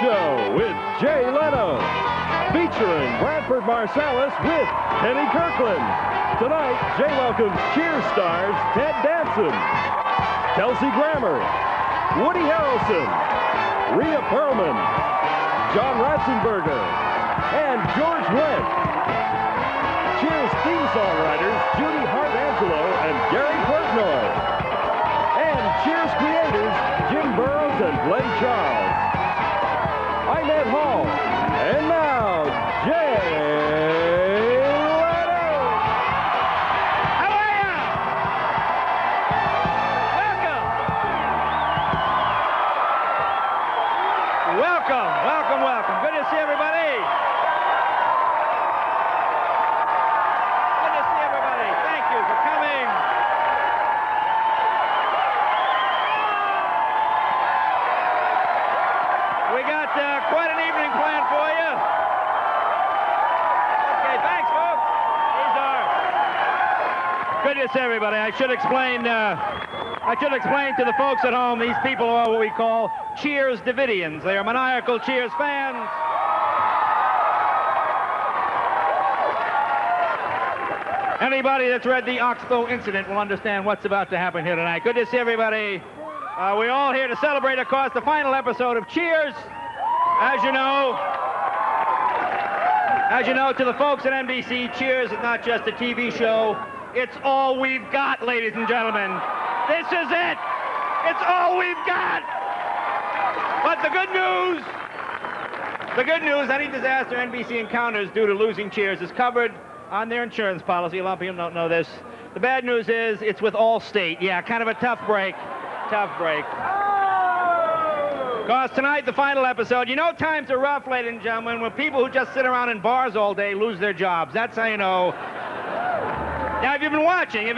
Show with Jay Leno, featuring Bradford Marsalis with Penny Kirkland. Tonight, Jay welcomes Cheers stars Ted Danson, Kelsey Grammer, Woody Harrelson, Rhea Perlman, John Ratzenberger, and George Wendt. Cheers theme songwriters Judy Hart-Angelo and Gary Portnoy. And Cheers creators Jim Burrows and Glenn Charles. I'm Ed Hall, and now, Jay Leno. How are you? Welcome. Welcome. Good to see everybody. Good to see everybody. Thank you for coming. We got quite an evening planned for you. Okay, thanks, folks. These are. Good to see everybody. I should explain to the folks at home, these people are what we call Cheers Davidians. They are maniacal Cheers fans. Anybody that's read the Oxbow incident will understand what's about to happen here tonight. Good to see everybody. We're all here to celebrate, of course, the final episode of Cheers. As you know, to the folks at NBC, Cheers is not just a TV show. It's all we've got, ladies and gentlemen. This is it. It's all we've got. But the good news, any disaster NBC encounters due to losing Cheers is covered on their insurance policy. A lot of people don't know this. The bad news is it's with Allstate. Yeah, kind of a tough break. Because tonight, the final episode, you know times are rough, ladies and gentlemen, when people who just sit around in bars all day lose their jobs. That's how you know. Now, if you've been watching, you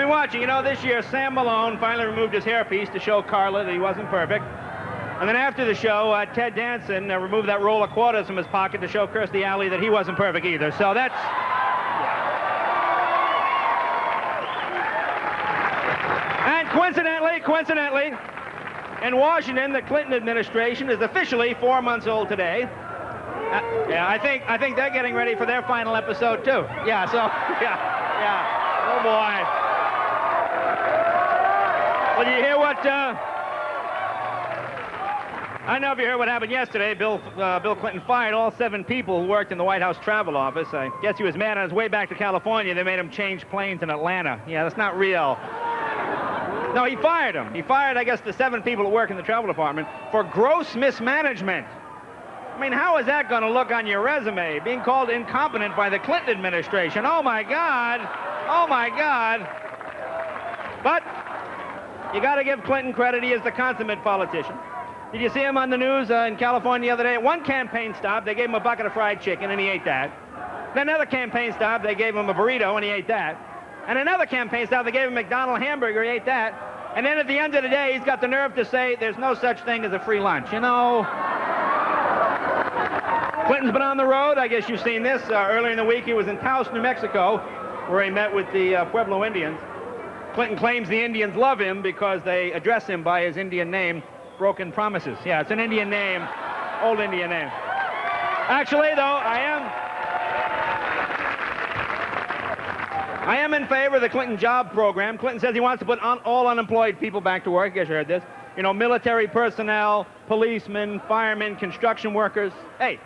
know this year Sam Malone finally removed his hairpiece to show Carla that he wasn't perfect. And then after the show, Ted Danson removed that roll of quarters from his pocket to show Kirstie Alley that he wasn't perfect either. So that's... And coincidentally, in Washington, the Clinton administration is officially 4 months old today. Yeah, I think they're getting ready for their final episode too. Yeah, so yeah. Oh boy. Well, you hear what? I don't know if you heard what happened yesterday. Bill Clinton fired all 7 people who worked in the White House travel office. I guess he was mad on his way back to California. They made him change planes in Atlanta. Yeah, that's not real. No, he fired them. He fired, I guess, the 7 people who work in the travel department for gross mismanagement. I mean, how is that going to look on your resume? Being called incompetent by the Clinton administration. Oh, my God. But you got to give Clinton credit. He is the consummate politician. Did you see him on the news in California the other day? At one campaign stop, they gave him a bucket of fried chicken, and he ate that. Then another campaign stop, they gave him a burrito, and he ate that. And another campaign stop, they gave him a McDonald's hamburger, he ate that. And then at the end of the day, he's got the nerve to say there's no such thing as a free lunch. You know, Clinton's been on the road. I guess you've seen this. Earlier in the week, he was in Taos, New Mexico, where he met with the Pueblo Indians. Clinton claims the Indians love him because they address him by his Indian name, Broken Promises. Yeah, it's an Indian name, old Indian name. Actually, though, I am in favor of the Clinton job program. Clinton says he wants to put all unemployed people back to work. I guess you heard this. You know, military personnel, policemen, firemen, construction workers. Hey,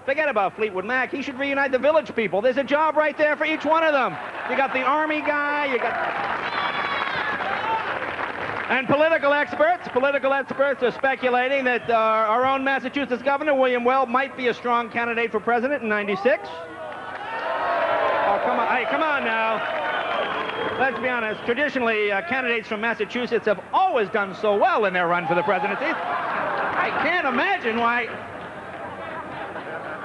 forget about Fleetwood Mac. He should reunite the Village people. There's a job right there for each one of them. You got the Army guy, you got... And political experts are speculating that our own Massachusetts governor, William Weld, might be a strong candidate for president in '96. Oh, come on. Hey, come on now. Let's be honest. Traditionally, candidates from Massachusetts have always done so well in their run for the presidency. I can't imagine why.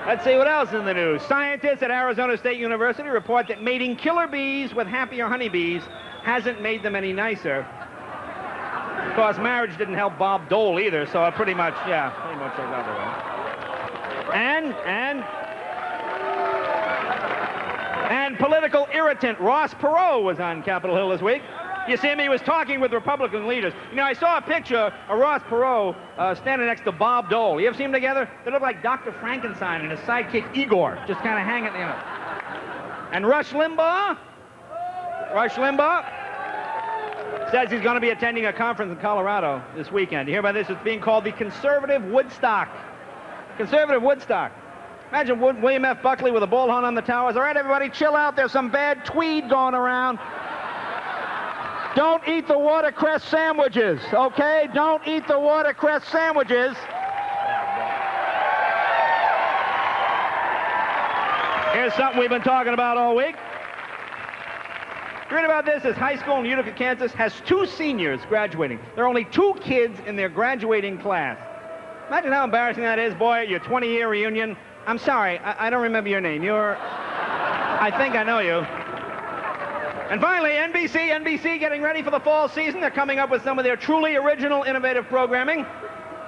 Let's see what else is in the news. Scientists at Arizona State University report that mating killer bees with happier honeybees hasn't made them any nicer. Of course, marriage didn't help Bob Dole either, so it pretty much goes out the way. And political irritant Ross Perot was on Capitol Hill this week. You see him, he was talking with Republican leaders. You know, I saw a picture of Ross Perot standing next to Bob Dole. You ever see them together? They look like Dr. Frankenstein and his sidekick Igor, just kind of hanging, you know. And Rush Limbaugh says he's going to be attending a conference in Colorado this weekend. You hear about this? It's being called the Conservative Woodstock. Conservative Woodstock. Imagine William F. Buckley with a bullhorn on the towers. All right, everybody, chill out. There's some bad tweed going around. Don't eat the watercress sandwiches, okay? Don't eat the watercress sandwiches. Here's something we've been talking about all week. Read about this. This high school in Utica, Kansas has 2 seniors graduating. There are only 2 kids in their graduating class. Imagine how embarrassing that is, boy, at your 20-year reunion. I'm sorry, I don't remember your name. I think I know you. And finally, NBC getting ready for the fall season. They're coming up with some of their truly original, innovative programming.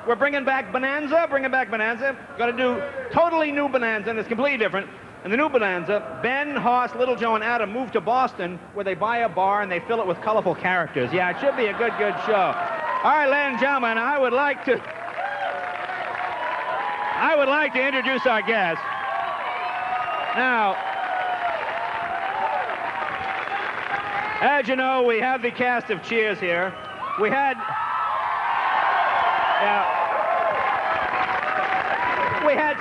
We're bringing back Bonanza. Going to do totally new Bonanza, and it's completely different. In the new Bonanza, Ben, Hoss, Little Joe, and Adam move to Boston, where they buy a bar and they fill it with colorful characters. Yeah, it should be a good show. All right, ladies and gentlemen, I would like to introduce our guest. Now, as you know, we have the cast of Cheers here. We had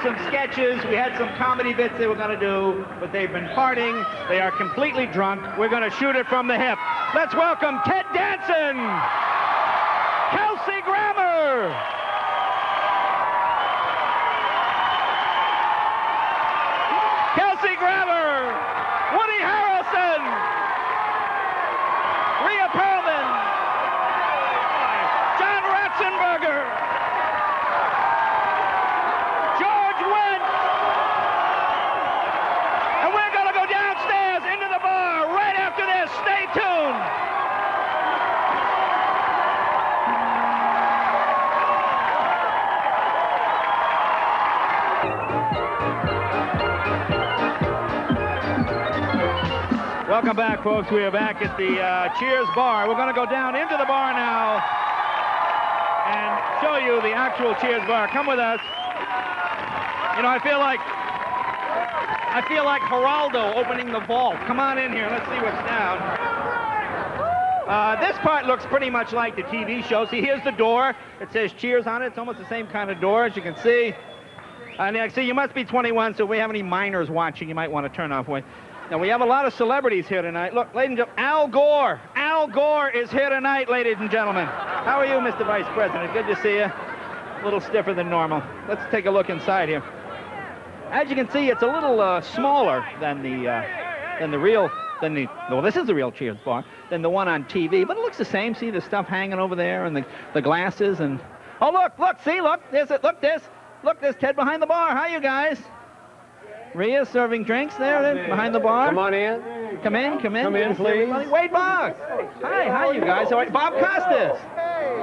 some sketches, we had some comedy bits they were going to do, but they've been partying. They are completely drunk. We're going to shoot it from the hip. Let's welcome Ted Danson, Kelsey Grammer, Woody Harrelson, Rhea Perlman, John Ratzenberger, George Wendt, and we're going to go downstairs into the bar right after this. Stay tuned. Welcome back, folks. We are back at the Cheers bar. We're going to go down into the bar now and show you the actual Cheers bar. Come with us. You know, I feel like Geraldo opening the vault. Come on in here. Let's see what's down. This part looks pretty much like the TV show. See, here's the door. It says Cheers on it. It's almost the same kind of door, as you can see. And see, you must be 21, so if we have any minors watching, you might want to turn off. Now, we have a lot of celebrities here tonight. Look, ladies and gentlemen, Al Gore. Al Gore is here tonight, ladies and gentlemen. How are you, Mr. Vice President? Good to see you. A little stiffer than normal. Let's take a look inside here. As you can see, it's a little smaller than well, this is the real Cheers bar, than the one on TV, but it looks the same. See the stuff hanging over there and the glasses and... Oh, look, see, look, there's Ted behind the bar. How you guys? Rhea serving drinks there behind the bar. Come on in. Come in, Come in, please. Wade Boggs. Hi, how are you guys? All right, Bob Costas.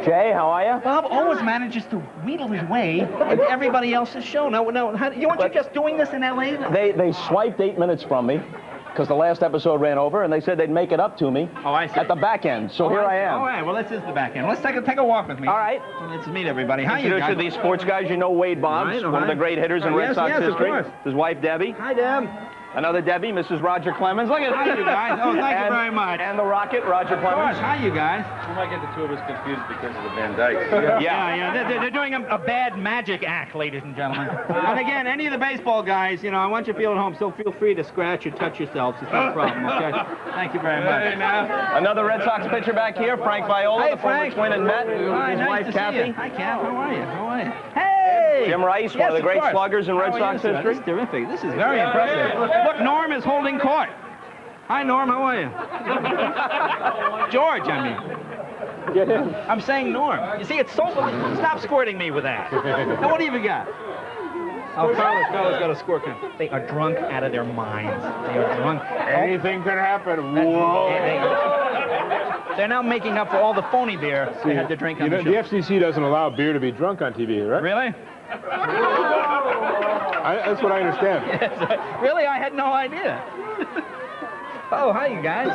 Jay, how are you? Bob always manages to wheedle his way into everybody else's show. No, weren't you just doing this in L.A.? They swiped 8 minutes from me because the last episode ran over, and they said they'd make it up to me at the back end. So here I am. All right, well, this is the back end. Let's take a walk with me. All right. Let's meet everybody. How you guys? Introduce these sports guys. You know Wade Boggs, one of the great hitters in Red Sox history. Of course. His wife, Debbie. Hi, Deb. Another Debbie, Mrs. Roger Clemens. Look at Hi, you guys. Oh, thank you very much. And the Rocket, Roger Clemens. Hi, you guys. You might get the two of us confused because of the Van Dyke. Yeah. They're doing a bad magic act, ladies and gentlemen. And again, any of the baseball guys, you know, I want you to feel at home, so feel free to scratch or touch yourselves. It's no problem, okay? Thank you very much. Hey, now. Another Red Sox pitcher back here, Frank Viola, Hey, the former Frank. Twin and Met. Hi, His nice wife, to Kathy. see you. Hi, Kath. How are you? Hey! Jim Rice, one of the great sluggers in Red Sox history. This is terrific. This is very impressive. Look, Norm is holding court. Hi, Norm. How are you? George, I mean. Get him. I'm saying Norm. You see, it's so... Stop squirting me with that. Now, what have you got? Oh, Carlos got a squirt gun. They are drunk out of their minds. They are drunk. Anything could happen. Whoa. They're now making up for all the phony beer they had to drink on the show. The FCC doesn't allow beer to be drunk on TV, right? Really? That's what I understand. Yes, really? I had no idea. Oh, hi, you guys.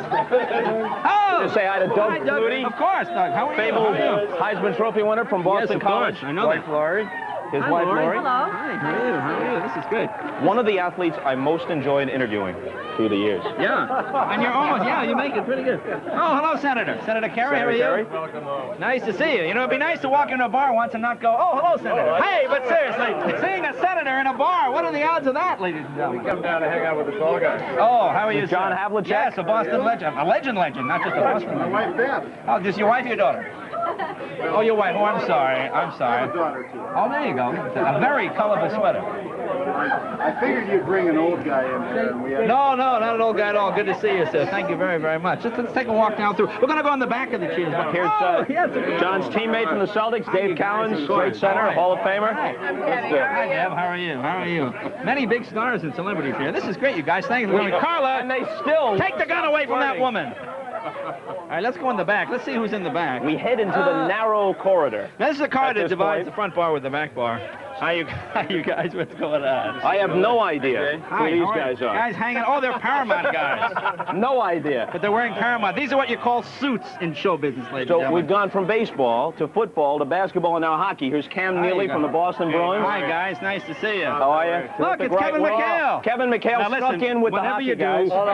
Oh! Just say hi to Doug Hi, Doug. Flutie. Of course, Doug. How are you? Fabled How are you? Heisman Trophy winner from Boston College. I know that. Lori. His Hi, wife, Lori. Lori. Hello. Hi, how are you? How are you? This is good. One of the athletes I most enjoyed interviewing through the years. Yeah. And you're almost, you make it pretty good. Oh, hello, Senator. Senator Kerry, how are you? Welcome. Nice to see you. You know, it'd be nice to walk into a bar once and not go, oh, hello, Senator. Hey, but seriously, seeing a senator in a bar, what are the odds of that, ladies and gentlemen? We come down to hang out with the tall guys. Oh, how are you, John sir? Havlicek? Yes, a Boston legend. A legend, not just a Boston legend. My wife, Beth. Oh, just your wife or your daughter? Oh, your wife. Oh, I'm sorry. I'm sorry. Daughter, too. Oh, there you go. A very colorful sweater. I figured you'd bring an old guy in there. And we had... No, not an old guy at all. Good to see you, sir. Thank you very, very much. Let's take a walk down through. We're going to go in the back of the cheers. Here's John's teammate from the Celtics, Dave Cowens, great center, Hall of Famer. Hi, Deb. How are you? How are you? Many big stars and celebrities here. This is great, you guys. Thank you for coming. Carla, And they still take the gun away from that woman. All right, let's go in the back. Let's see who's in the back. We head into the narrow corridor. This is the car At that this divides point. the front bar with the back bar. How you guys? What's going on? I have no idea Hi, who these how are you? guys are. Guys hanging. Oh, they're Paramount guys. No idea. But they're wearing Paramount. These are what you call suits in show business, ladies and So gentlemen. we've gone from baseball to football to basketball and now hockey. Here's Cam Hi, Neely you from the guys. Boston Bruins. Hi, guys. Nice to see you. How are you? Look, it's Kevin McHale. Kevin McHale Now, stuck listen, in with the whatever hockey you do, guys. Hold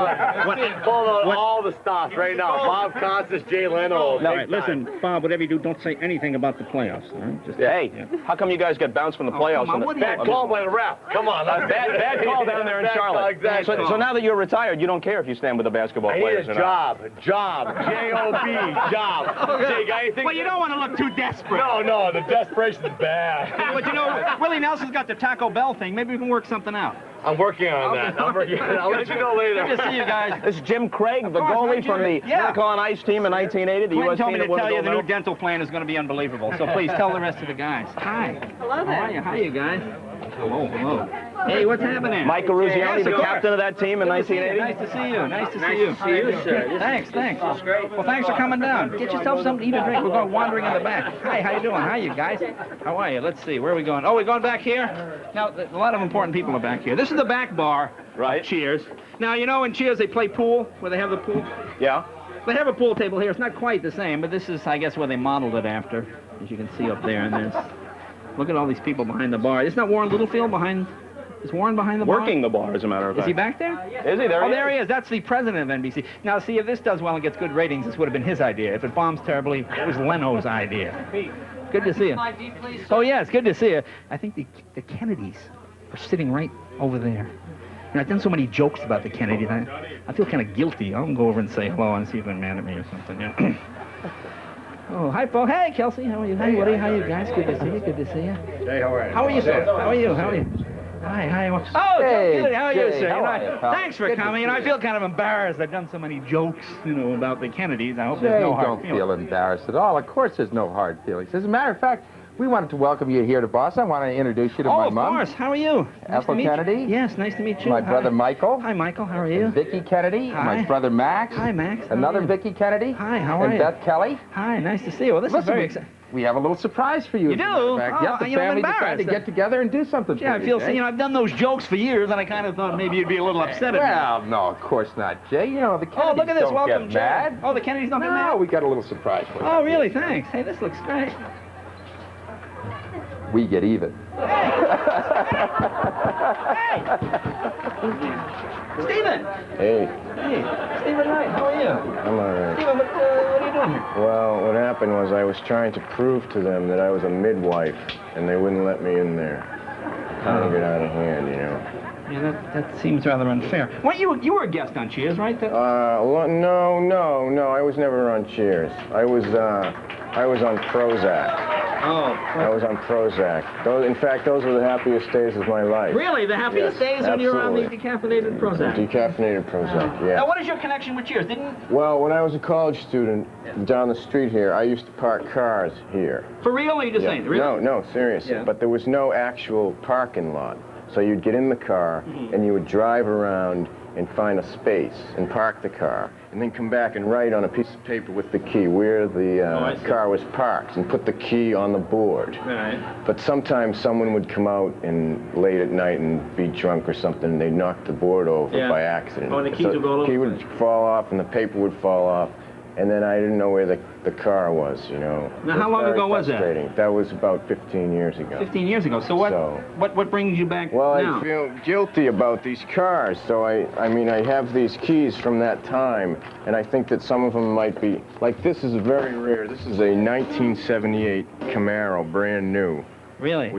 on all the stuff right now. Bob Costas, Jay Leno. All right, listen, Bob, whatever you do, don't say anything about the playoffs. All right? Just, Hey, how come you guys got bounced from the playoffs? come on, what do you- Bad call by the ref. Come on. Bad call down there in Bad Charlotte. call, exactly. So now that you're retired, you don't care if you stand with the basketball I need players a or not. job. J-O-B, job. Jay, guy, you think... Well, you don't want to look too desperate. No, the desperation's bad. But you know, Willie Nelson's got the Taco Bell thing. Maybe we can work something out. I'm working on that. I'll let you know later. Good to see you guys. This is Jim Craig, the course, goalie right, from the Jim. Yeah. Miracle on Ice team in 1980, the Quentin U.S. told team me that to won the tell you gold the new medal. dental plan is going to be unbelievable. So please tell the rest of the guys. Hi. Hello there. How are you? How are you guys? Hello. Hey, what's happening? Mike Ruzioni, Yes, the of course. captain of that team in 1980. Nice to see you. Nice to see you. Thanks. That's great. Well, thanks for coming down. Get yourself something to eat or drink. We're going wandering in the back. Hi, how you doing? Hi, you guys. How are you? Let's see. Where are we going? Oh, we're going back here? Now, a lot of important people are back here. This is the back bar. Right. Cheers. Now, you know in Cheers they play pool, where they have the pool? Yeah. They have a pool table here. It's not quite the same, but this is, I guess, where they modeled it after, as you can see up there. And there's, look at all these people behind the bar. Isn't that Warren Littlefield behind? Is Warren behind the bar? Working the bar, as a matter of fact. Is he back there? Is he? There Oh, he there is. he is. That's the president of NBC. Now, see, if this does well and gets good ratings, this would have been his idea. If it bombs terribly, it was Leno's idea. Good to see you. Oh, yes, good to see you. I think the Kennedys are sitting right over there. And I've done so many jokes about the Kennedys. I feel kind of guilty. I'll go over and say hello and see if they're mad at me or something. Yeah. Oh, hi, Paul. Hey, Kelsey. How are you? Hey, Woody. How are you guys? Good to see you. Good to see you. Jay, how are you? How are you, sir? How are you? How are you? Hi. Oh, Hey, good. How are you, Jay, sir? how You know, are you, pal? thanks for Good to coming. see And I you. feel kind of embarrassed. I've done so many jokes, about the Kennedys. I hope Jay, there's no hard don't feelings. feel embarrassed at all. Of course there's no hard feelings. As a matter of fact, we wanted to welcome you here to Boston. I want to introduce you to my of mom. course. How are you? Nice Ethel to meet Kennedy. You. Yes, nice to meet you. My Hi. brother Michael. Hi, Michael. How are you? Vicky Kennedy. Hi. My brother Max. Hi, Max. How are Another you? Vicky Kennedy. Hi, how are and you? Beth Kelly. Hi, nice to see you. Well, this is Listen, very exciting. we have a little surprise for you. You as a matter of do? fact. Oh, Yep, the you know, I'm family decided to embarrassed. get together and do something Yeah, I for feel, you, Jay. I've done those jokes for years, and I kind of thought maybe you'd be a little upset at me. Well, no, of course not, Jay. You know, the Kennedys Oh, look at this. don't Welcome, get Jay. mad. Oh, the Kennedys don't get No, mad? we got a little surprise for you. Oh, really? Thanks. Hey, this looks great. We get even. Stephen! Hey, Hey, Stephen Knight, how are you? I'm all right. Stephen, what are you doing here? Well, what happened was I was trying to prove to them that I was a midwife, and they wouldn't let me in there. Kind of get out of hand, you know. Yeah, that seems rather unfair. Well, you were a guest on Cheers, right? No, I was never on Cheers. I was on Prozac. Oh, I was on Prozac. In fact, those were the happiest days of my life. really? The happiest Yes, days when you were on the absolutely. decaffeinated Prozac? Decaffeinated Prozac, yeah. Now, what is your connection with Cheers? Well, when I was a college student down the street here, I used to park cars here. For real, or are you just saying? Really? No, seriously. Yeah. But there was no actual parking lot. So you'd get in the car, and you would drive around and find a space and park the car, and then come back and write on a piece of paper with the key where the car was parked and put the key on the board. Right. But sometimes someone would come out late at night and be drunk or something, and they'd knock the board over by accident. Oh, and the keys would go all over key the would fall off, and the paper would fall off, and then I didn't know where the car was, you know. Now, how long ago was that? That was about 15 years ago. 15 years ago. So what brings you back Well, now? I feel guilty about these cars, so I mean, I have these keys from that time, and I think that some of them might be, like this is very rare. This is a 1978 Camaro, brand new. Really?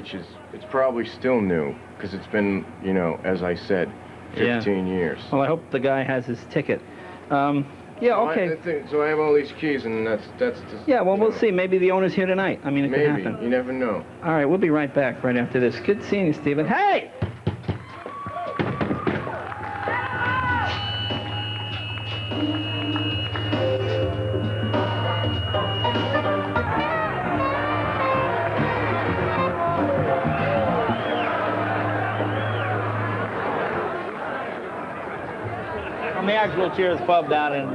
It's probably still new, because it's been, you know, as I said, 15 years. Well, I hope the guy has his ticket. Yeah, okay. So I have all these keys, and that's just... Yeah, well, we'll see. Maybe the owner's here tonight. I mean, it could happen. You never know. All right, we'll be right back right after this. Good seeing you, Stephen. Hey! The actual Cheers pub down in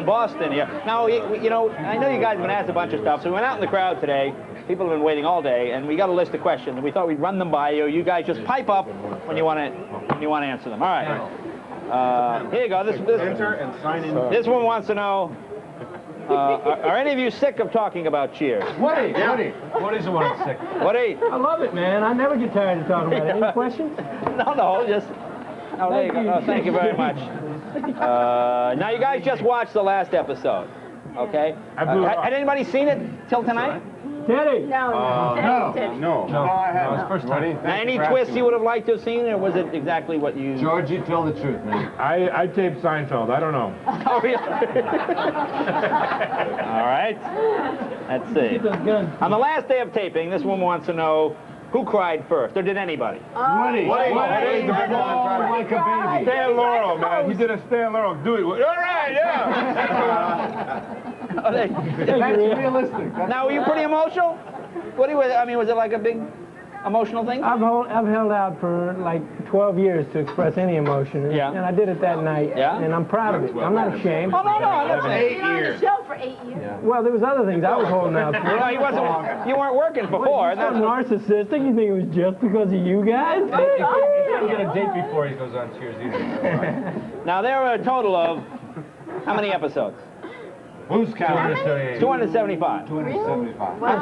Boston here. Now, you know, I know you guys have been asked a bunch of stuff, so we went out in the crowd today. People have been waiting all day, and we got a list of questions, and we thought we'd run them by you. You guys just pipe up when you want to answer them. All right. Here you go. Enter and sign in. This one wants to know, are any of you sick of talking about Cheers? Woody, Woody's the one that's sick. Woody? I love it, man. I never get tired of talking about it. Any questions? No, just... Oh, there you go. Oh, thank you very much. Now, you guys just watched the last episode, okay? Had anybody seen it till tonight? Teddy! No, I haven't. First time. Any twists you would have liked to have seen, or was it exactly what you... George, you tell the truth, man. I taped Seinfeld. I don't know. Oh, really? All right. Let's see. On the last day of taping, this woman wants to know, who cried first, or did anybody? Woody. Like a baby. Stan Laurel, man. He did a Stan Laurel. Do it. All right, yeah. That's realistic. Now, were you pretty emotional? What was it like a big emotional thing? I've held out for like 12 years to express any emotion, and I did it that night, and I'm proud of it. I'm not ashamed. Oh, no, that's 8 years. On the show for 8 years. Yeah. Well, there was other things I was holding out for. Well, you weren't working before. That's narcissistic. You think it was just because of you guys? He doesn't get a date before he goes on Cheers either. Now, there were a total of how many episodes? Who's counting? 275. 275. Wow.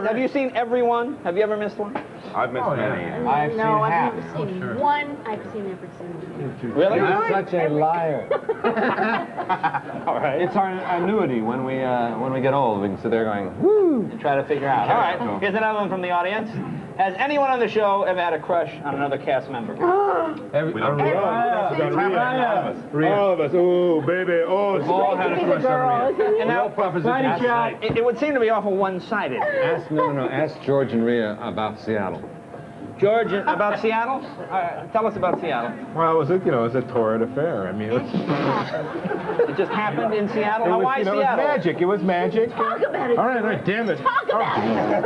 Have you seen every one? Have you ever missed one? I've missed many. I've seen I've half. never seen one. I've seen every single one. Really? You're such a liar. All right. It's our annuity when we get old. We can sit there going, woo, and try to figure out. All right. Here's another one from the audience. Has anyone on the show ever had a crush on another cast member? All of us. Oh, baby. Oh, we've all had a crush on Rhea. And now, it would seem to be awful one-sided. Ask George and Rhea about Seattle. George, about Seattle? Tell us about Seattle. Well, it was a torrid affair. I mean, it just happened in Seattle? Now, why Seattle? It was magic. It was magic. Talk about it. All right, damn it. Talk about it.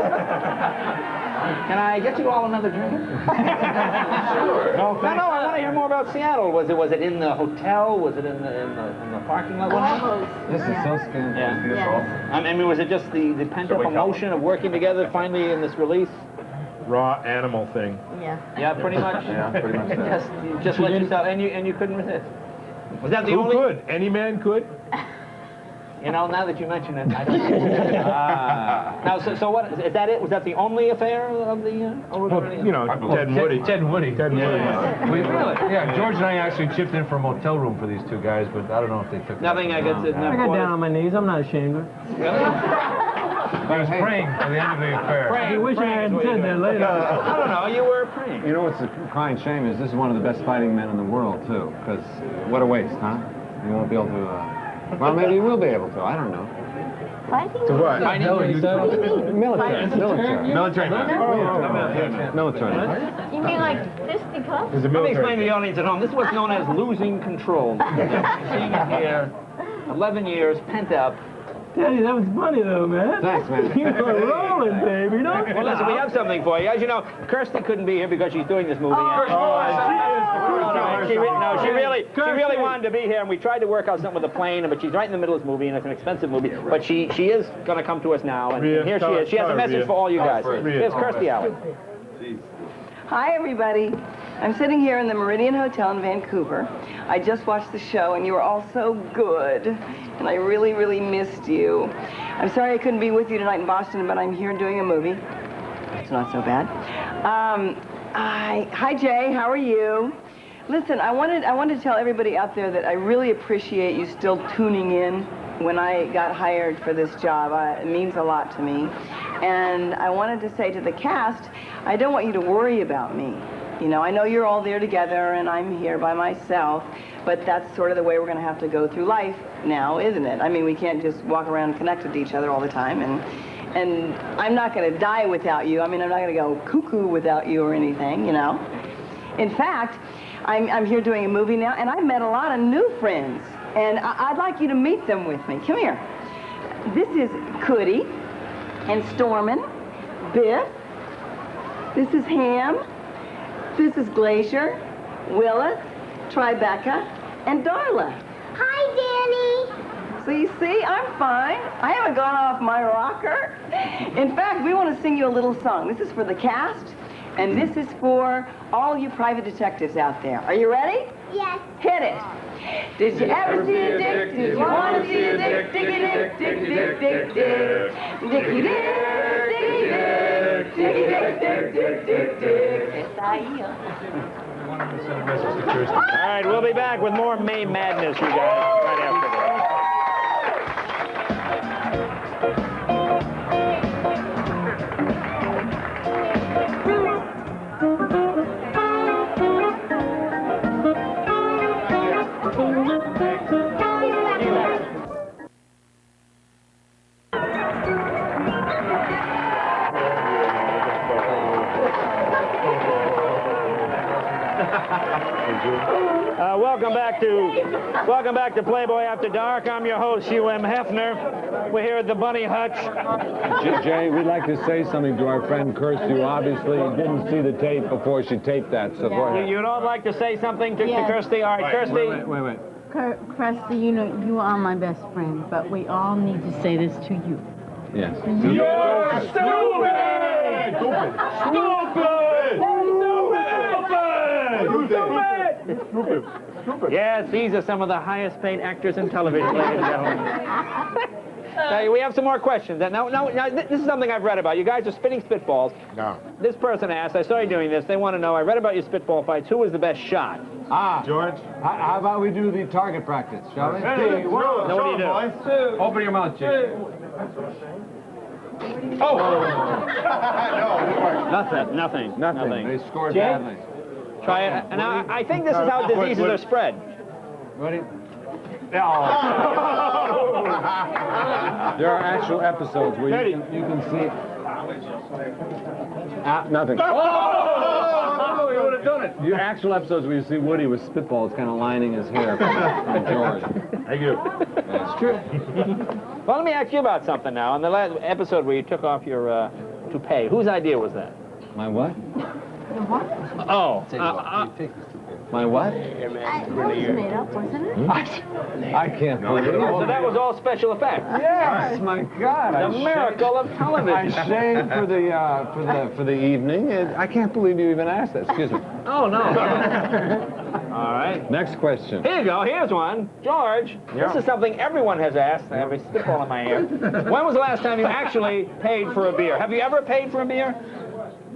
Can I get you all another drink? Sure. No, I want to hear more about Seattle. Was it in the hotel? Was it in the parking lot? This is so scandalous. Yeah. I mean, was it just the pent-up emotion of working together finally in this release? Raw animal thing. Yeah. Yeah, pretty much. Yeah, pretty much that. Just let yourself, and you couldn't resist. Was that the only? Who could? Any man could. You know, now that you mention it, I don't know. Now, so what, is that it? Was that the only affair of the... Ted and Woody. Ted and Woody. Really? Yeah, George and I actually chipped in for a motel room for these two guys, but I don't know if they took Nothing, I guess. I got down on my knees. I'm not ashamed of it. Really? I was praying for the end of the affair. I wish I hadn't said that later. I don't know, you were praying. You know what's a crying shame is this is one of the best fighting men in the world, too. Because what a waste, huh? You won't be able to... Well, maybe you will be able to. I don't know. Fighting? To what? Military. Military. Military. You mean like fisticuffs? It's a Let me military. explain to the audience at home. This is what's known as losing control. Seeing it here, 11 years, pent up. Teddy, that was funny though, man. Thanks, man. You were rolling. doing, baby? Well, listen, we have something for you. As you know, Kirsty couldn't be here because she's doing this movie. She really wanted to be here, and we tried to work out something with the plane, but she's right in the middle of this movie, and it's an expensive movie. But she is going to come to us now, and here she is. She has a message for all you guys. Here's Kirsty Allen. Hi, everybody. I'm sitting here in the Meridian Hotel in Vancouver. I just watched the show, and you were all so good, and I really, really missed you. I'm sorry I couldn't be with you tonight in Boston, but I'm here doing a movie. It's not so bad. Hi, Jay. How are you? Listen, I wanted to tell everybody out there that I really appreciate you still tuning in when I got hired for this job. It means a lot to me. And I wanted to say to the cast, I don't want you to worry about me. You know, I know you're all there together and I'm here by myself, but that's sort of the way we're going to have to go through life now, isn't it? I mean, we can't just walk around connected to each other all the time, and I'm not going to die without you. I mean, I'm not going to go cuckoo without you or anything, you know. In fact, I'm here doing a movie now, and I've met a lot of new friends, and I'd like you to meet them with me. Come here. This is Cootie and Stormin, Biff. This is Ham. This is Glacier, Willis, Tribeca, and Darla. Hi, Danny. So you see, I'm fine. I haven't gone off my rocker. In fact, we want to sing you a little song. This is for the cast, and this is for all you private detectives out there. Are you ready? Yes. Hit it. Did you ever see a dick? Did you want to see a dick? Dicky dick, dicky dick, dick, dick. Dicky dick, dicky dick, dicky dick, dick, dick, dick, dick. All right, we'll be back with more May Madness, you guys, right after this. Welcome back to Playboy After Dark. I'm your host, U.M. Hefner. We're here at the Bunny Hutch. Jay, we'd like to say something to our friend Kirsty, who obviously didn't see the tape before she taped that. So go ahead. You'd all like to say something to Kirsty? All right, Kirsty. Wait. Kirsty, you know, you are my best friend, but we all need to say this to you. Yes. You're stupid! Stupid! Yes, these are some of the highest paid actors in television, ladies and gentlemen. Now, we have some more questions. Now, this is something I've read about. You guys are spitting spitballs. No. This person asked, I saw you doing this, they want to know, I read about your spitball fights, who was the best shot? George. How about we do the target practice, shall we? Hey, what do you do? Open your mouth, Jay. Oh! No. Nothing. They scored badly. Try it. And I think this is how diseases are spread. Ready? There are actual episodes where you can see. Nothing. Oh, you would have done it. Your actual episodes where you see Woody with spitballs kind of lining his hair from George. Thank you. That's true. Well, let me ask you about something now. On the last episode where you took off your toupee, whose idea was that? My what? What? Oh. My what? It was made up, wasn't it? I can't believe it. So that was all special effects. Yes, my God. The miracle of television. I shaved for the evening, and I can't believe you even asked that. Excuse me. Oh, no. All right. Next question. Here you go. Here's one. George, this is something everyone has asked. I have a spitball in my ear. When was the last time you actually paid for a beer? Have you ever paid for a beer?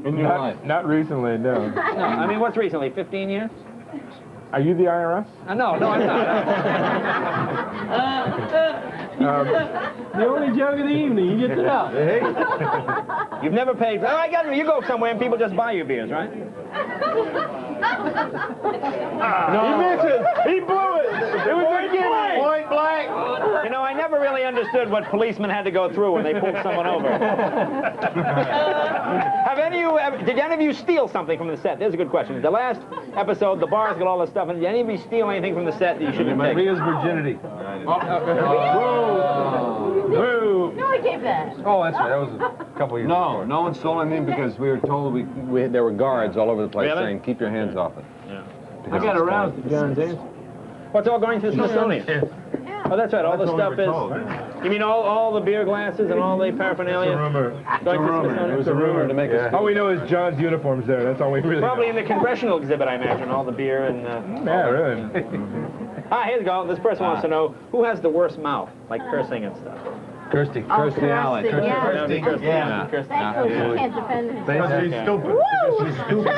In your life? Not recently, no. No. I mean, what's recently? 15 years? Are you the IRS? No, I'm not. The only joke of the evening, you get it out. Hey. You've never paid for... Oh, I got it. You go somewhere and people just buy you beers, right? No. He misses. He blew it. It was a gimme. Point blank. You know, I never really understood what policemen had to go through when they pulled someone over. Did any of you steal something from the set? There's a good question. The last episode, the bars got all this stuff, and did any of you steal anything from the set that you shouldn't have taken? Maria's virginity. No, I keep that. Oh, that's right. That was a couple years ago. No one stole anything because we were told there were guards all over the place Really? saying, keep your hands off it. Yeah. I got aroused to John's answer. What's all going to the Smithsonian? Oh, that's right. All the stuff is. You mean all the beer glasses and all the paraphernalia? It's a rumor. Going to the Smithsonian? It was a rumor to make us. All we know is John's uniform's there. That's all we really Probably know. in the congressional exhibit, I imagine, all the beer and. Yeah, really. Here you go. This person wants to know who has the worst mouth, like cursing and stuff. Kirsty Oh, Alley. Kirsty, yeah. Kirsty. Yeah. Kirsty. That's so she can't defend herself. Because she's stupid. She's stupid.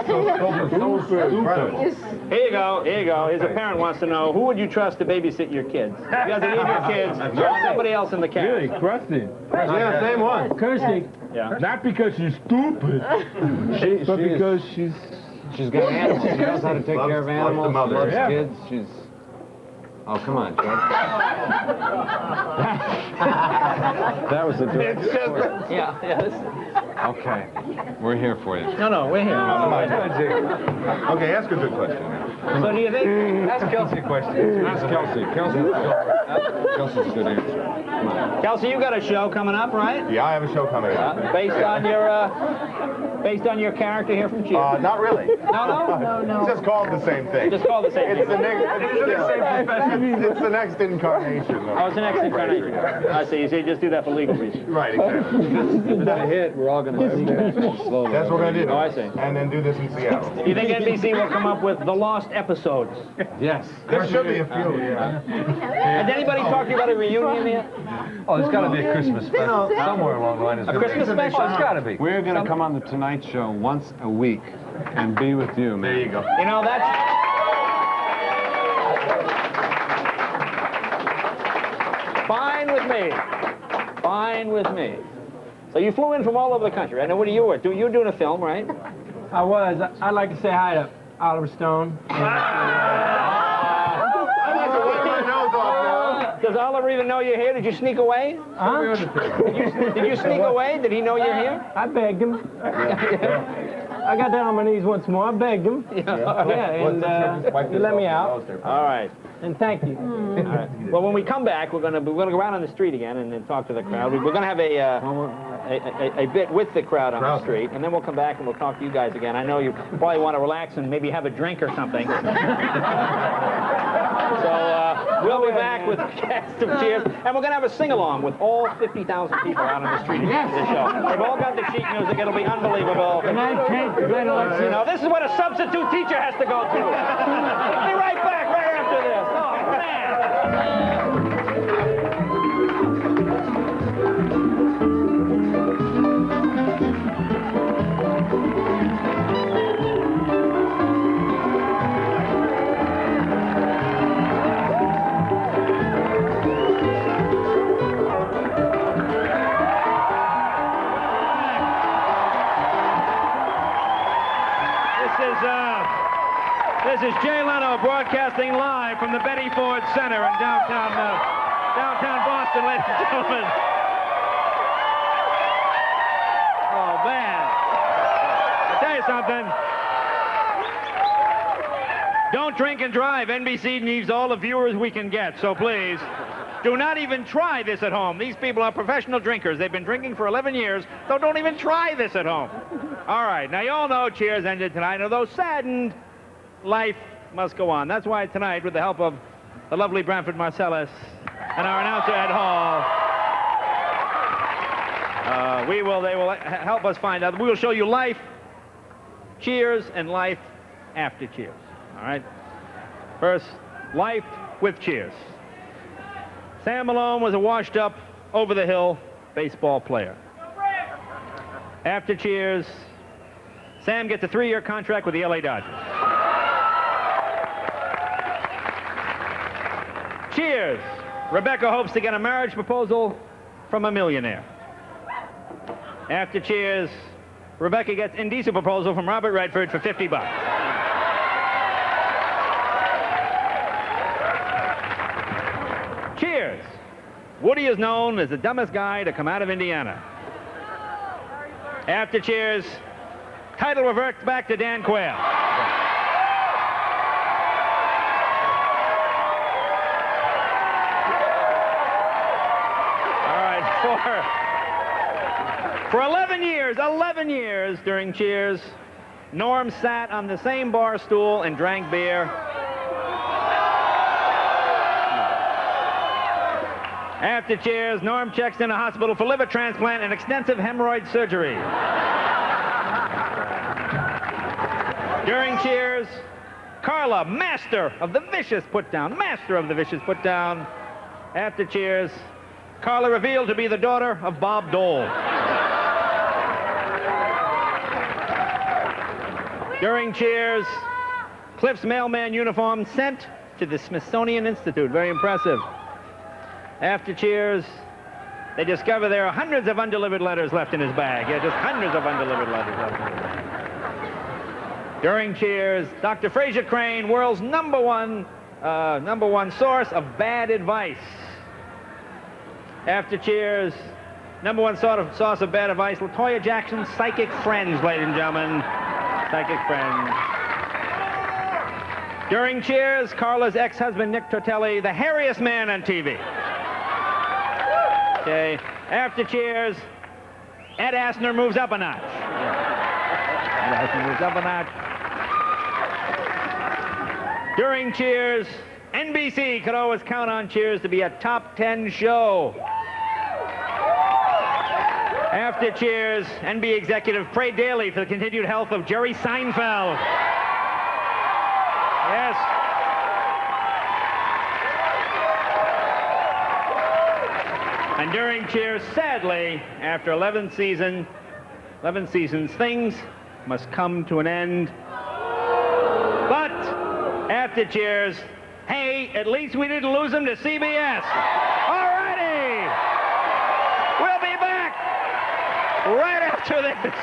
Here you go. Here you go. His parent wants to know who would you trust to babysit your kids? You guys leave your kids or somebody else in the cast. Really, Krusty. Yeah, same one. Kirsty. Yeah. Not because she's stupid, but because she's She's got animals. She knows how to take care of animals. She loves Yeah. kids. She's. Oh, come on, George. That was a direct. Yeah. Okay. We're here for you. No, we're here. Come on, Jake. Okay, ask a good question. So do you think? Ask Kelsey a question. Ask Kelsey. Kelsey's a good answer. Come on. Kelsey, you got a show coming up, right? Yeah, I have a show coming up. Based on your character here from Cheers. Not really. No. It's just called the same thing. Just call the same It's thing. the next. It's the next incarnation. Oh, it's the next incarnation. I see. You say just do that for legal reasons. Right, exactly. If it's a hit, we're all going to see that slowly. That's what we're gonna do. Oh, I see. And then do this in Seattle. Do you think NBC will come up with the lost episodes? Yes. There should be a few. Yeah. Has anybody talked to you about a reunion yet? Oh, there's got to be a Christmas special somewhere along the line. A Christmas special? There's got to be. We're going to come on the Tonight Show once a week and be with you, man. There you go. You know, that's... Fine with me. Fine with me. So you flew in from all over the country. I know where you were. You're doing a film, right? I was. I'd like to say hi to Oliver Stone. Does Oliver even know you're here? Did you sneak away? Huh? Did you sneak away? Did he know you're here? I begged him. I got down on my knees once more. I begged him. And he let me out. All right. And thank you. All right. Well, when we come back, we're gonna go out on the street again and then talk to the crowd. We're gonna have a bit with the crowd on the street, and then we'll come back and we'll talk to you guys again. I know you probably want to relax and maybe have a drink or something. So we'll be back with the cast of Cheers, and we're gonna have a sing-along with all 50,000 people out on the street at the show. They've all got the sheet music. It'll be unbelievable. Good night, Kate. Good night, Alexis. You know, this is what a substitute teacher has to go through. We'll be right back right after this. Oh, man. This is Jay Leno broadcasting live from the Betty Ford Center in downtown Boston, ladies and gentlemen. Oh, man. I'll tell you something. Don't drink and drive. NBC needs all the viewers we can get, so please, do not even try this at home. These people are professional drinkers. They've been drinking for 11 years, so don't even try this at home. All right, now you all know Cheers ended tonight, although saddened, life must go on. That's why tonight, with the help of the lovely Branford Marcellus and our announcer Ed Hall, they will help us find out. We will show you life, Cheers, and life after Cheers. All right? First, life with Cheers. Sam Malone was a washed-up, over-the-hill baseball player. After Cheers, Sam gets a 3-year contract with the LA Dodgers. Cheers! Rebecca hopes to get a marriage proposal from a millionaire. After Cheers, Rebecca gets an indecent proposal from Robert Redford for $50. Cheers! Woody is known as the dumbest guy to come out of Indiana. After Cheers, title reverts back to Dan Quayle. For 11 years during Cheers, Norm sat on the same bar stool and drank beer. After Cheers, Norm checks in a hospital for liver transplant and extensive hemorrhoid surgery. During Cheers, Carla, master of the vicious put-down. After Cheers, Carla revealed to be the daughter of Bob Dole. During Cheers, Cliff's mailman uniform sent to the Smithsonian Institute. Very impressive. After Cheers, they discover there are hundreds of undelivered letters left in his bag. Yeah, just hundreds of undelivered letters left. During Cheers, Dr. Fraser Crane, world's number one source of bad advice. After Cheers, number one source of bad advice, LaToya Jackson's psychic friends, ladies and gentlemen. Psychic friends. During Cheers, Carla's ex-husband, Nick Tortelli, the hairiest man on TV. Okay. After Cheers, Ed Asner moves up a notch. Ed Asner moves up a notch. During Cheers, NBC could always count on Cheers to be a top 10 show. After Cheers, NBC executive prayed daily for the continued health of Jerry Seinfeld. Yes. And during Cheers, sadly, after 11 seasons, things must come to an end. But after Cheers, hey, at least we didn't lose them to CBS. All righty. We'll be back right after this.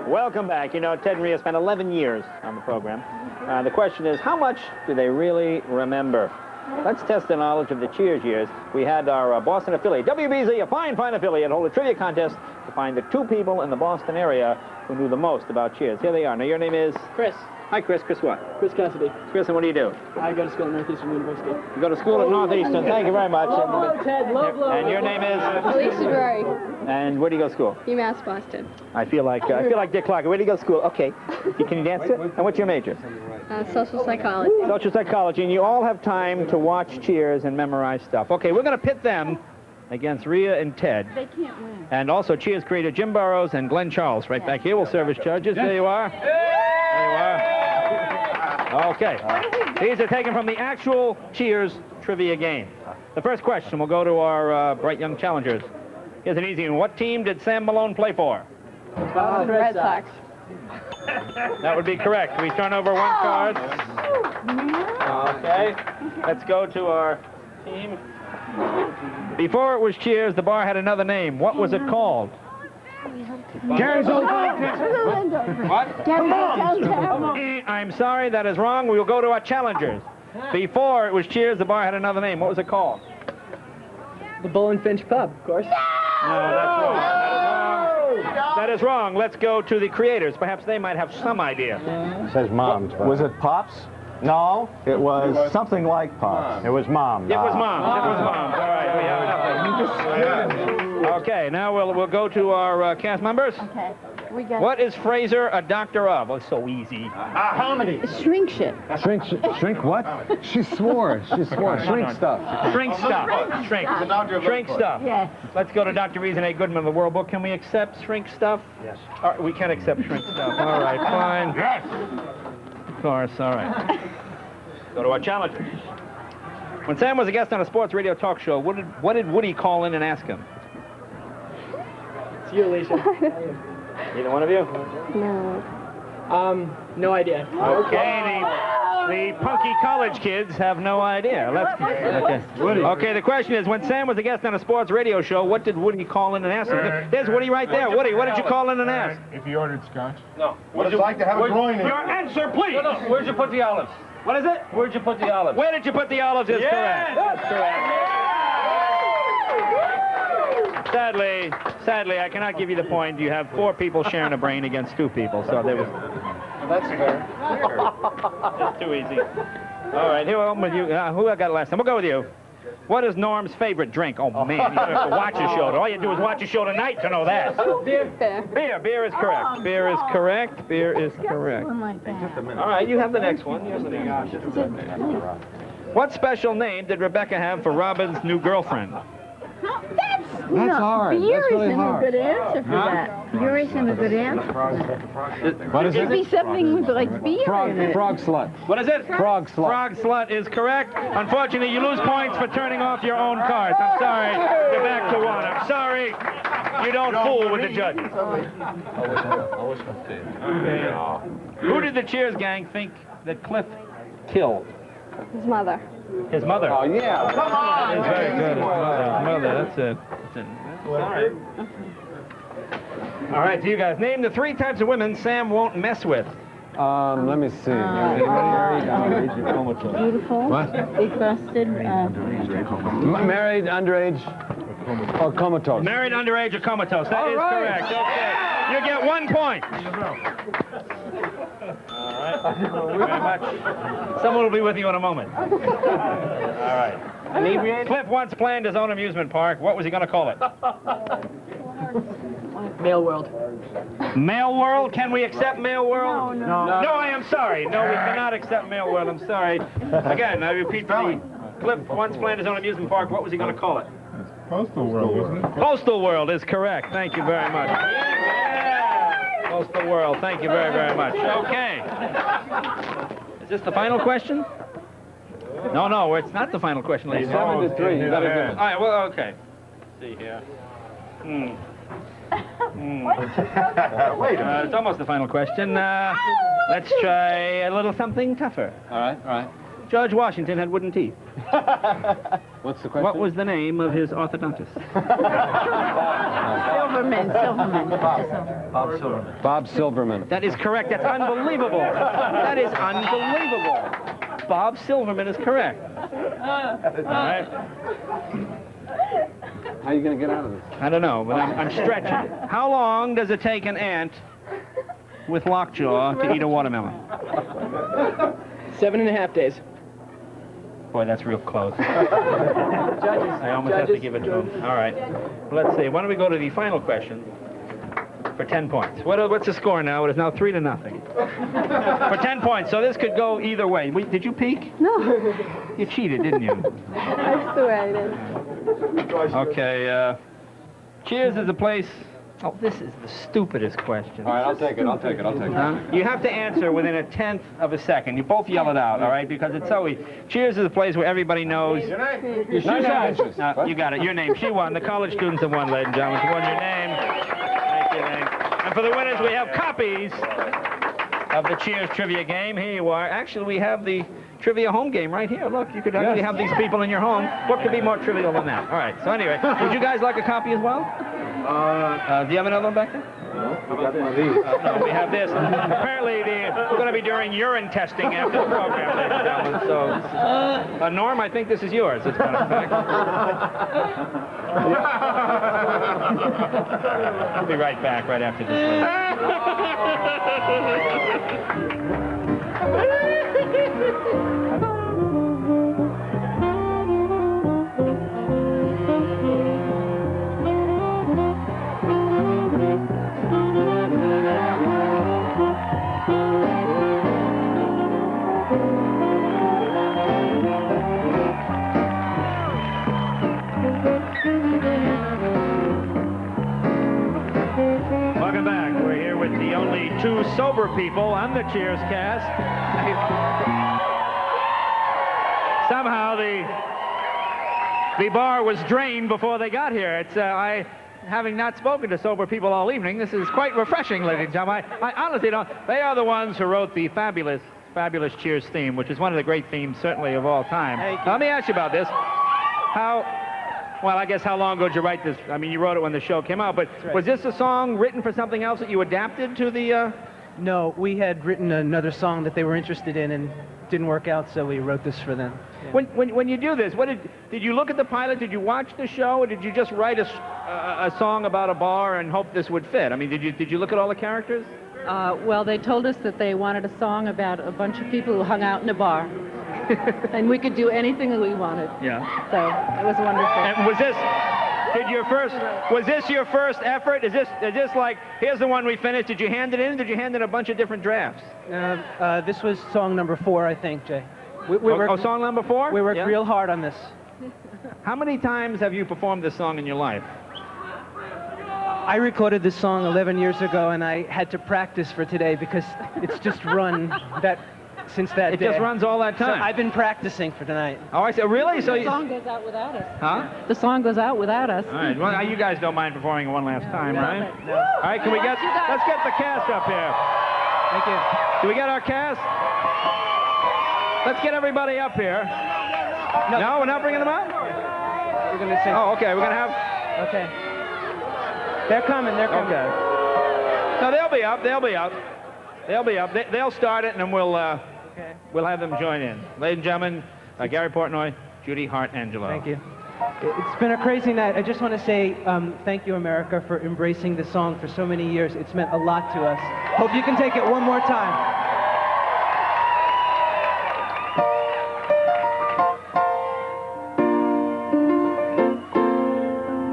Welcome back. You know, Ted and Rhea spent 11 years on the program. The question is, how much do they really remember? Let's test the knowledge of the Cheers years. We had our Boston affiliate, WBZ, a fine affiliate, hold a trivia contest to find the 2 people in the Boston area who knew the most about Cheers. Here they are. Now, your name is? Chris. Hi, Chris. Chris what? Chris Cassidy. Chris, and what do you do? I go to school at Northeastern University. You go to school at Northeastern. Thank you very much. Hello, Ted. Love. And your name is? Alicia Drury. And where do you go to school? UMass Boston. I feel like Dick Clark. Where do you go to school? Okay. Can you dance it? And what's your major? Social psychology. Social psychology. And you all have time to watch Cheers and memorize stuff. Okay, we're going to pit them against Rhea and Ted. They can't win. And also Cheers creator Jim Burrows and Glenn Charles right back here will serve as judges. There you are. There you are. Okay. These are taken from the actual Cheers trivia game. The first question will go to our bright young challengers. Here's an easy one. What team did Sam Malone play for? Red Sox. That would be correct. We turn over one card. Okay. Let's go to our team. Before it was Cheers, the bar had another name. What was it called? Gary's Old What? I'm sorry, that is wrong. We will go to our challengers. Before it was Cheers, the bar had another name. What was it called? The Bull and Finch Pub, of course. No, that's wrong. That is wrong. Let's go to the creators. Perhaps they might have some idea. It says Mom's. Was it Pops? No, it was something like Pops. It was Mom. It was Mom. It was Mom. All right, we have nothing. Okay, now we'll go to our cast members. Okay. We got What is Fraser a doctor of? Oh, so easy. Comedy. Shrink shit. Shrink what? She swore. Shrink stuff. Shrink stuff. Shrink. Shrink stuff. Yes. Let's go to Dr. Reason A. Goodman of the World Book. Can we accept shrink stuff? Yes. All right, we can accept shrink stuff. All right, fine. Yes. Of course, all right. Go to our challengers. When Sam was a guest on a sports radio talk show, what did Woody call in and ask him? It's you, Alicia. Either one of you? No. No idea. Okay, the punky college kids have no idea. Okay, the question is, when Sam was a guest on a sports radio show, what did Woody call in and ask him? There's Woody right there. Woody, what did you call in and ask? If he ordered scotch. No. Would you like to have a groin in? Your answer, please. Where'd you put the olives? What is it? Where'd you put the olives? Where did you put the olives is correct. That's correct. Sadly, I cannot give you the point. You have 4 people sharing a brain against 2 people, so there was... That's fair. It's too easy. All right, here I'm with you. Who I got last time? We'll go with you. What is Norm's favorite drink? Oh, man, you don't have to watch a show. All you do is watch a show tonight to know that. Beer. Beer is correct. Beer is correct. Beer is correct. All right, you have the next one. Here's the next one. What special name did Rebecca have for Robin's new girlfriend? That's hard. Beer That's really isn't hard. a good answer for that. Beer isn't a good answer. What is It should be it? something with like beer in it. Frog slut. What is it? Frog slut. Frog slut is correct. Unfortunately, you lose points for turning off your own cards. I'm sorry. You're back to 1. I'm sorry. You don't fool with the judges. Okay. Who did the Cheers gang think that Cliff killed? His mother. His mother. Oh, yeah. Come on. That's very good. His mother. That's it. All right. All right, so you guys. Name the 3 types of women Sam won't mess with. Let me see. Beautiful. What? Big-breasted. Married, underage, or comatose. Married, underage, or comatose. That is correct. Okay. You get 1 point. All right. Thank you very much. Someone will be with you in a moment. All right. Inebriated? Cliff once planned his own amusement park. What was he going to call it? Mail World. Mail World? Can we accept Mail World? No. No, I am sorry. No, we cannot accept Mail World. I'm sorry. Again, I repeat for the Cliff once planned his own amusement park. What was he going to call it? Postal World, wasn't it? Postal World is correct. Thank you very much. Yeah. Postal World. Thank you very, very much. Okay. Is this the final question? No, it's not the final question, ladies. 7 to 3. You better do it. All right, well, okay. Let's see here. It's almost the final question. Let's try a little something tougher. All right. George Washington had wooden teeth. What's the question? What was the name of his orthodontist? Silverman. Bob Silverman. That is correct. That's unbelievable. That is unbelievable. Bob Silverman is correct. All right. How are you going to get out of this? I don't know, but I'm stretching. How long does it take an ant with lockjaw to eat a watermelon? 7.5 days. Boy, that's real close. I almost have to give it to him. All right. Let's see. Why don't we go to the final question for 10 points? What's the score now? It is now 3-0. For 10 points. So this could go either way. Did you peek? No. You cheated, didn't you? I swear I did. Okay. Cheers is a place... Oh, this is the stupidest question. All right, I'll take it. You have to answer within 1/10 of a second. You both yell it out, all right? Because it's so easy. Cheers is a place where everybody knows... Your name? You got it. Your name. She won. The college students have won, ladies and gentlemen. She won your name. Thank you, name. And for the winners, we have copies of the Cheers trivia game. Here you are. Actually, we have the trivia home game right here. Look, you could actually have these people in your home. What could be more trivial than that? All right. So anyway, would you guys like a copy as well? Do you have another one back there? No, we got one of these. No, we have this. Apparently, we're going to be doing urine testing after the program, ladies and gentlemen. So, Norm, I think this is yours, as a matter of fact. We'll be right back right after this. Welcome back. We're here with the only 2 sober people on the Cheers cast. Somehow the bar was drained before they got here. It's having not spoken to sober people all evening, this is quite refreshing, ladies and gentlemen. I honestly don't. They are the ones who wrote the fabulous Cheers theme, which is one of the great themes, certainly, of all time. Let me ask you about this. Well, I guess how long ago did you write this? I mean, you wrote it when the show came out, but was this a song written for something else that you adapted to the No, we had written another song that they were interested in and didn't work out, so we wrote this for them. Yeah. When you do this, did you look at the pilot? Did you watch the show, or did you just write a song about a bar and hope this would fit? I mean, did you look at all the characters? Well, they told us that they wanted a song about a bunch of people who hung out in a bar. And we could do anything that we wanted. Yeah. So it was wonderful. And was this your first effort? Is this like, here's the one we finished, did you hand it in? Did you hand in a bunch of different drafts? This was song number 4, I think, Jay. Song number 4? We worked real hard on this. How many times have you performed this song in your life? I recorded this song 11 years ago, and I had to practice for today because it's just run since that day. It just runs all that time? So I've been practicing for tonight. Oh, I see. Really? The song goes out without us. Huh? The song goes out without us. All right. Well, you guys don't mind performing it one last time, right? No. All right, let's get the cast up here. Thank you. Do we get our cast? Let's get everybody up here. No, we're not bringing them up? We're going to sing. Oh, okay. We're going to have... Okay. They're coming. Okay. No, they'll be up. They'll start it, and then we'll have them join in. Ladies and gentlemen, Gary Portnoy, Judy Hart-Angelo. Thank you. It's been a crazy night. I just want to say thank you, America, for embracing this song for so many years. It's meant a lot to us. Hope you can take it one more time.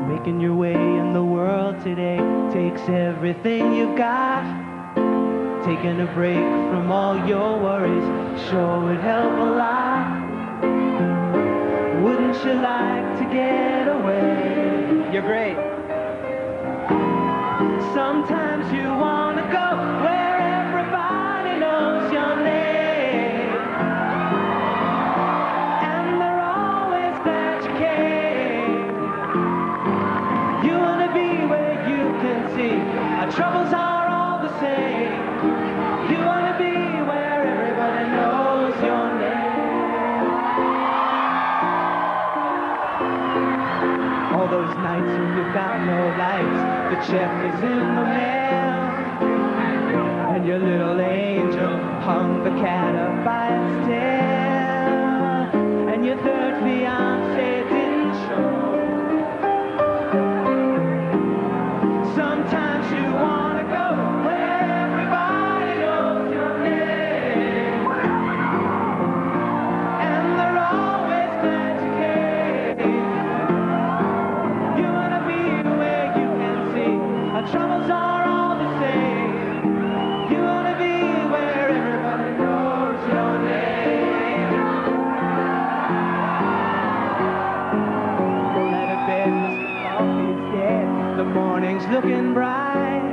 Making your way in the world today takes everything you've got. Taking a break from all your worries sure would help a lot. Wouldn't you like to get away? You're great. Sometimes you want to go where everybody knows your name, and they're always glad you came. You want to be where you can see our troubles are all the same. You want to be where everybody knows your name. All those nights when you've got no lights, the check is in the mail, and your little angel hung the cat up by its tail, and your third fiancé didn't show. Sometimes you want to go where everybody knows your name, and they're always glad you came. You want to be where you can see our troubles are all the same. You want to be where everybody knows your name. Roll out of bed, Mr. Coffee's dead. The morning's looking bright,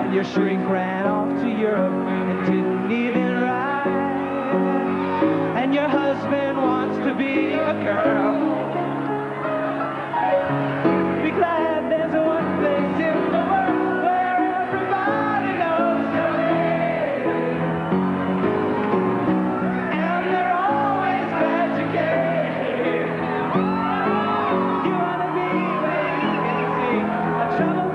and your shrink ran off to Europe and didn't even write, and your husband wants to be a girl. Be glad there's one place in the world where everybody knows your name, and they're always glad you came. You want to be where you can see our trouble